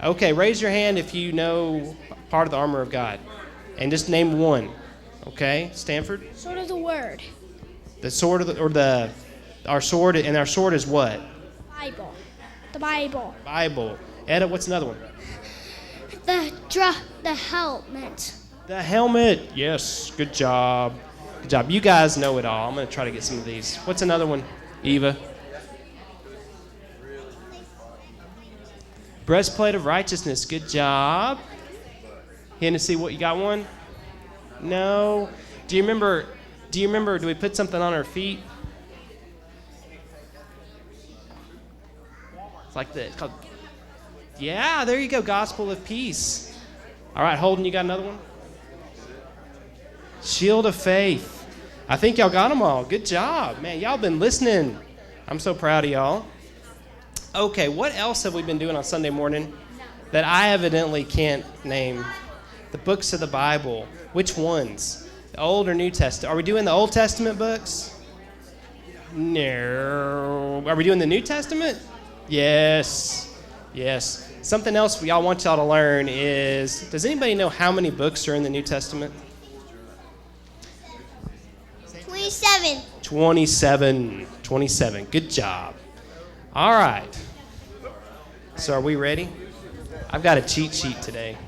Okay, raise your hand if you know part of the armor of God. And just name one. Okay, Stanford? Sword of the word. The sword our sword, and our sword is what? Bible. The Bible. Bible. Etta, what's another one? The helmet. The helmet. Yes, good job. Good job. You guys know it all. I'm going to try to get some of these. What's another one, Eva? Breastplate of righteousness. Good job. Hennessy, what, you got one? No. Do you remember, do we put something on our feet? It's like it's called, yeah, there you go, gospel of peace. All right, Holden, you got another one? Shield of faith. I think y'all got them all. Good job. Man, y'all been listening. I'm so proud of y'all. Okay, what else have we been doing on Sunday morning that I evidently can't name? The books of the Bible. Which ones? The Old or New Testament? Are we doing the Old Testament books? No. Are we doing the New Testament? Yes. Yes. Something else y'all want y'all to learn is, does anybody know how many books are in the New Testament? 27. 27. Good job. All right. So are we ready? I've got a cheat sheet today.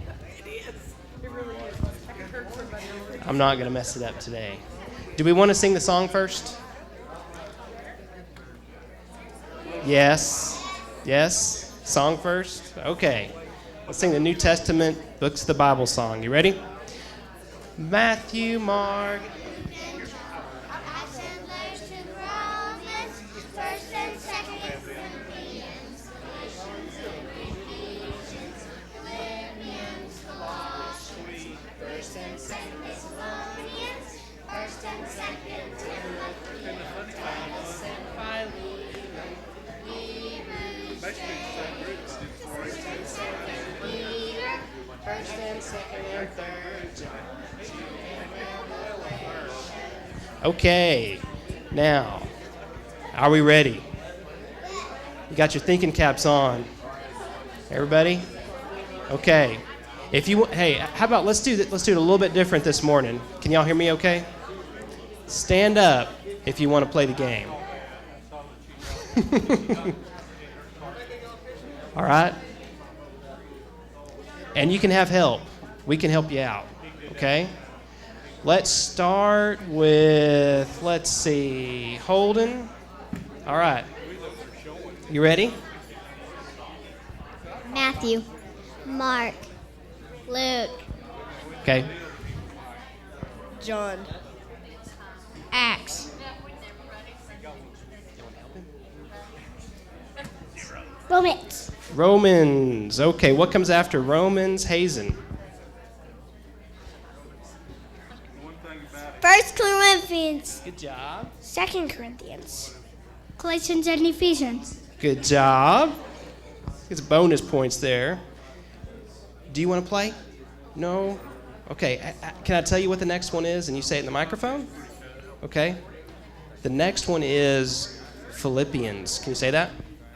I'm not going to mess it up today. Do we want to sing the song first? Yes. Yes. Song first? Okay. Let's sing the New Testament books of the Bible song. You ready? Matthew, Mark. Okay, now, are we ready? You got your thinking caps on. Everybody? Okay. If you hey, how about let's do it a little bit different this morning. Can y'all hear me okay? Stand up if you want to play the game. All right? And you can have help. We can help you out. Okay? Let's start with, let's see, Holden. All right. You ready? Matthew, Mark, Luke, Okay. John. Acts, Romans, Romans. Okay, what comes after Romans? Hazen. 1 Corinthians, Good job. 2 Corinthians. Galatians, and Ephesians. Good job. It's bonus points there. Do you want to play? No? Okay, can I tell you what the next one is and you say it in the microphone? Okay. The next one is Philippians. Can you say that?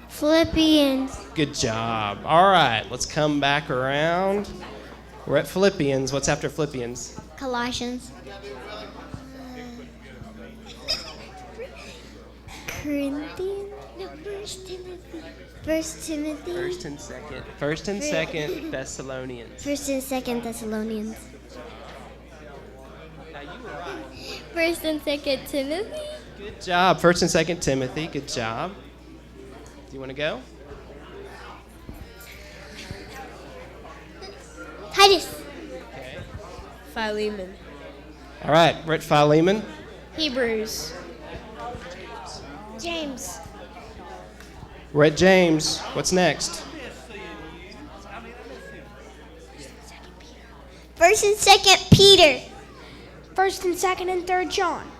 Philippians, Good job. All right, let's come back around. We're at Philippians. What's after Philippians? Colossians, Corinthians, no, 1 Timothy, 1 Timothy, First and second Thessalonians. 1 and 2 Thessalonians, Now you were right. 1 and 2 Timothy, Good job. First and second Timothy. Good job. Do you want to go? Titus, Okay. Philemon. All right, we're at Philemon. Hebrews. James, We're at James. What's next? 1 and 2 Peter, 1st and 2nd and 3rd John.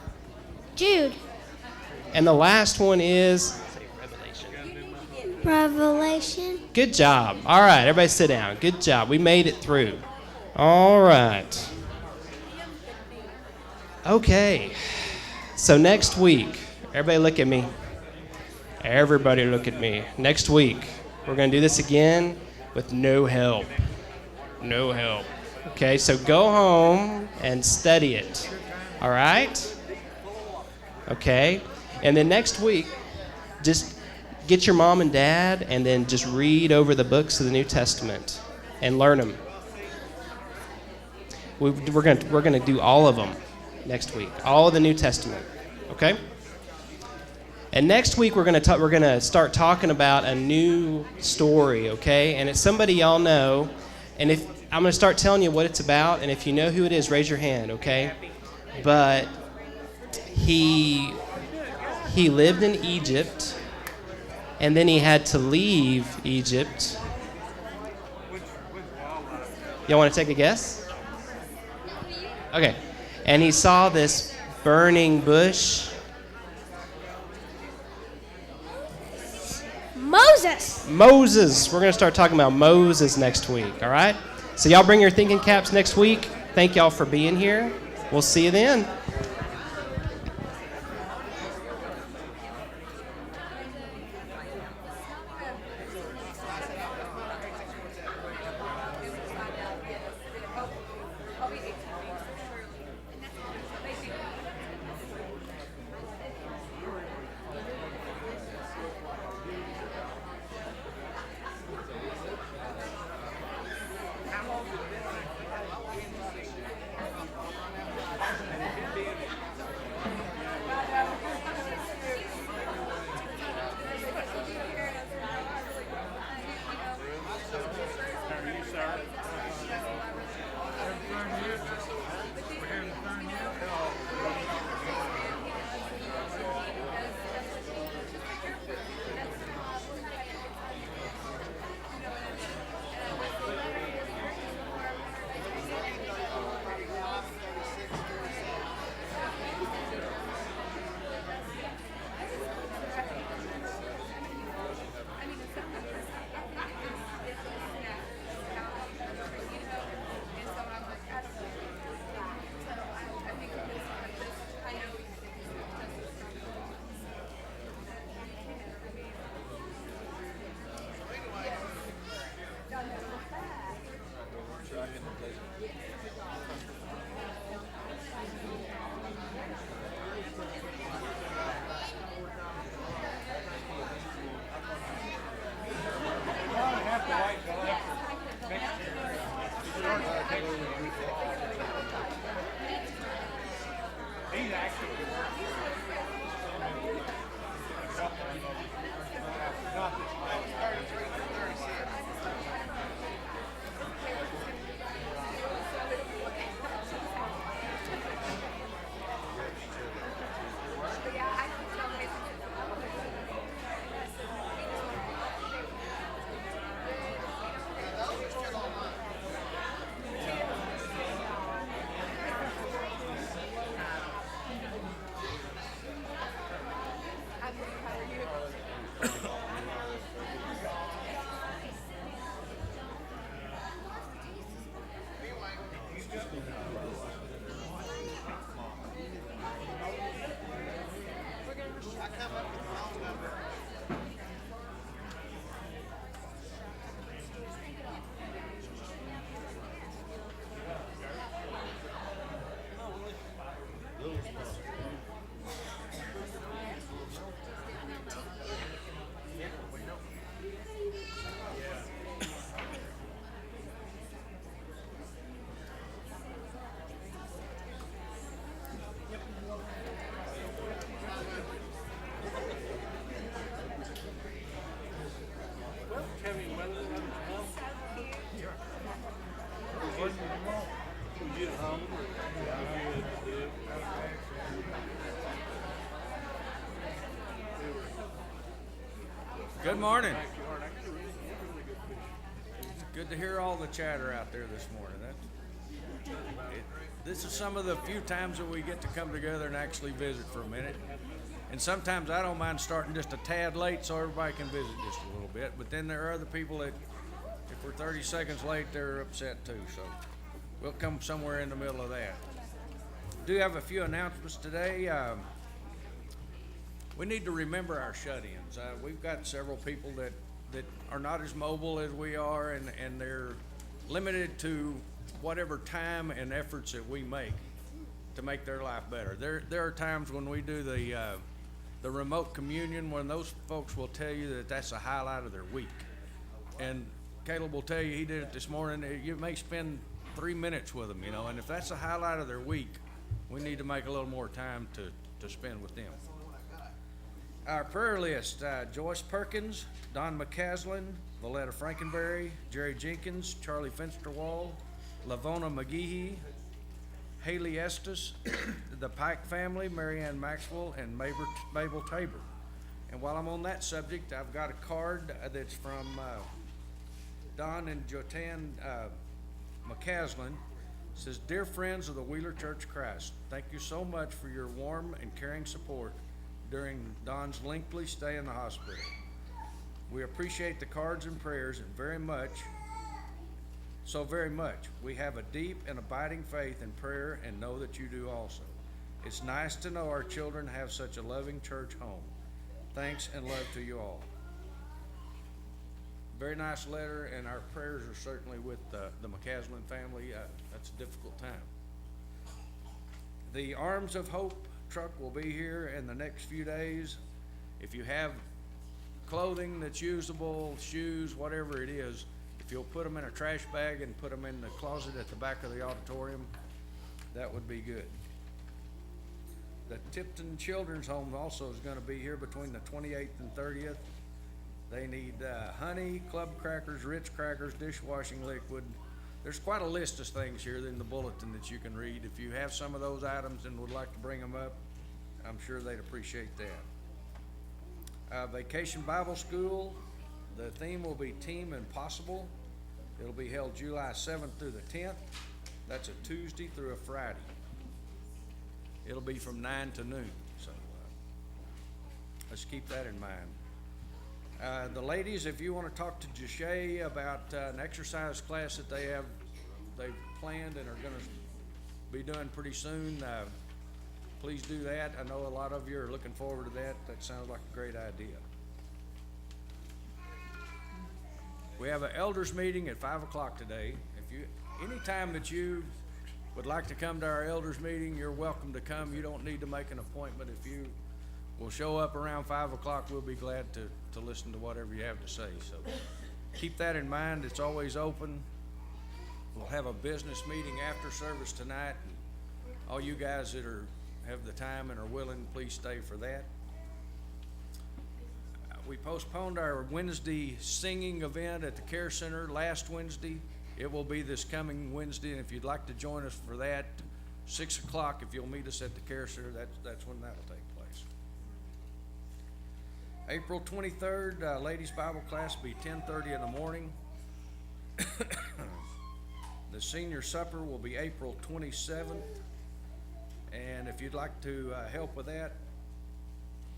Jude, And the last one is Revelation, good job. All right, everybody sit down. Good job. We made it through. All right. Okay. So next week, everybody look at me. Everybody look at me. Next week, we're going to do this again. with no help. No help. Okay, so go home and study it. All right? Okay? And then next week, just get your mom and dad and then just read over the books of the New Testament and learn them. We're gonna do all of them next week, all of the New Testament. Okay? And next week we're gonna start talking about a new story. Okay? And it's somebody y'all know. And if I'm gonna start telling you what it's about, and if you know who it is, raise your hand. Okay? But he lived in Egypt, and then he had to leave Egypt. Y'all want to take a guess? Okay. And he saw this burning bush. Moses. Moses. We're going to start talking about Moses next week, all right? So y'all bring your thinking caps next week. Thank y'all for being here. We'll see you then. Good morning. It's good to hear all the chatter out there this morning. This is some of the few times that we get to come together and actually visit for a minute. And sometimes I don't mind starting just a tad late so everybody can visit just a little bit. But then there are other people that, if we're 30 seconds late, they're upset too. So we'll come somewhere in the middle of that. Do have a few announcements today. We need to remember our shut-ins. We've got several people that that are not as mobile as we are, and they're limited to whatever time and efforts that we make to make their life better. There are times when we do the remote communion when those folks will tell you that that's a highlight of their week. And Caleb will tell you he did it this morning. You may spend 3 minutes with them, and if that's a highlight of their week, we need to make a little more time to spend with them. Our prayer list, Joyce Perkins, Don McCaslin, Valletta Frankenberry, Jerry Jenkins, Charlie Finsterwall, Lavona McGehee, Haley Estes, the Pike family, Marianne Maxwell, and Mabel Tabor. And while I'm on that subject, I've got a card that's from Don and Jotan McCaslin. It says, "Dear friends of the Wheeler Church of Christ, thank you so much for your warm and caring support during Don's lengthy stay in the hospital. We appreciate the cards and prayers and very much. We have a deep and abiding faith in prayer and know that you do also. It's nice to know our children have such a loving church home. Thanks and love to you all." Very nice letter, and our prayers are certainly with the McCaslin family. That's a difficult time. The Arms of Hope truck will be here in the next few days. If you have clothing that's usable, shoes, whatever it is, if you'll put them in a trash bag and put them in the closet at the back of the auditorium, that would be good. The Tipton Children's Home also is going to be here between the 28th and 30th. They need honey, club crackers, Ritz crackers, dishwashing liquid. There's quite a list of things here in the bulletin that you can read. If you have some of those items and would like to bring them up, I'm sure they'd appreciate that. Vacation Bible School, the theme will be Team Impossible. It'll be held July 7th through the 10th. That's a Tuesday through a Friday. It'll be from 9 to noon, so let's keep that in mind. The ladies, if you want to talk to Jashay about an exercise class that they've planned and are going to be doing pretty soon, please do that. I know a lot of you are looking forward to that. That sounds like a great idea. We have an elders meeting at 5 o'clock today. Anytime that you would like to come to our elders meeting, you're welcome to come. You don't need to make an appointment. If you will show up around 5 o'clock, we'll be glad to listen to whatever you have to say. So keep that in mind. It's always open. We'll have a business meeting after service tonight. All you guys that have the time and are willing, please stay for that. We postponed our Wednesday singing event at the Care Center last Wednesday. It will be this coming Wednesday, and if you'd like to join us for that, 6 o'clock, if you'll meet us at the Care Center, that's when that'll take place. April 23rd, ladies' Bible class will be 10:30 in the morning. The senior supper will be April 27th, and if you'd like to help with that,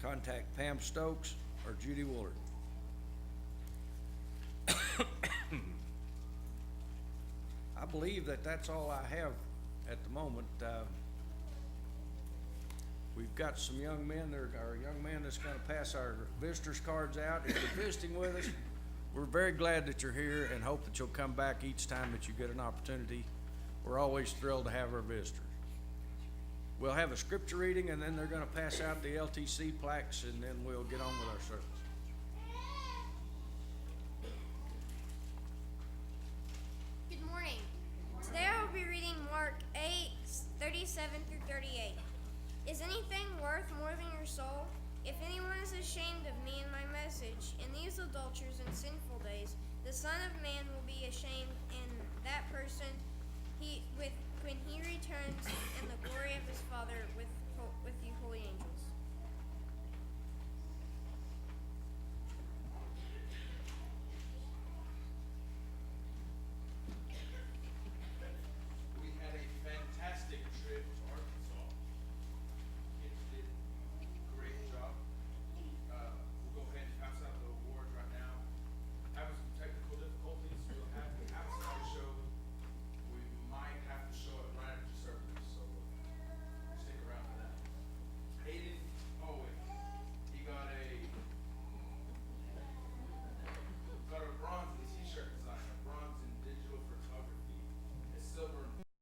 contact Pam Stokes or Judy Woolard. I believe that's all I have at the moment. We've got some young men. Our young man that's going to pass our visitors cards out. If you're visiting with us, we're very glad that you're here and hope that you'll come back each time that you get an opportunity. We're always thrilled to have our visitors. We'll have a scripture reading, and then they're going to pass out the LTC plaques, and then we'll get on with our service. Good morning. Today I will be reading Mark 8:37 through 38. Is anything worth more than your soul? If anyone is ashamed of me and my message in these adulterous and sinful days, the Son of Man will be ashamed in that person when he returns in the glory of his Father with the holy angels.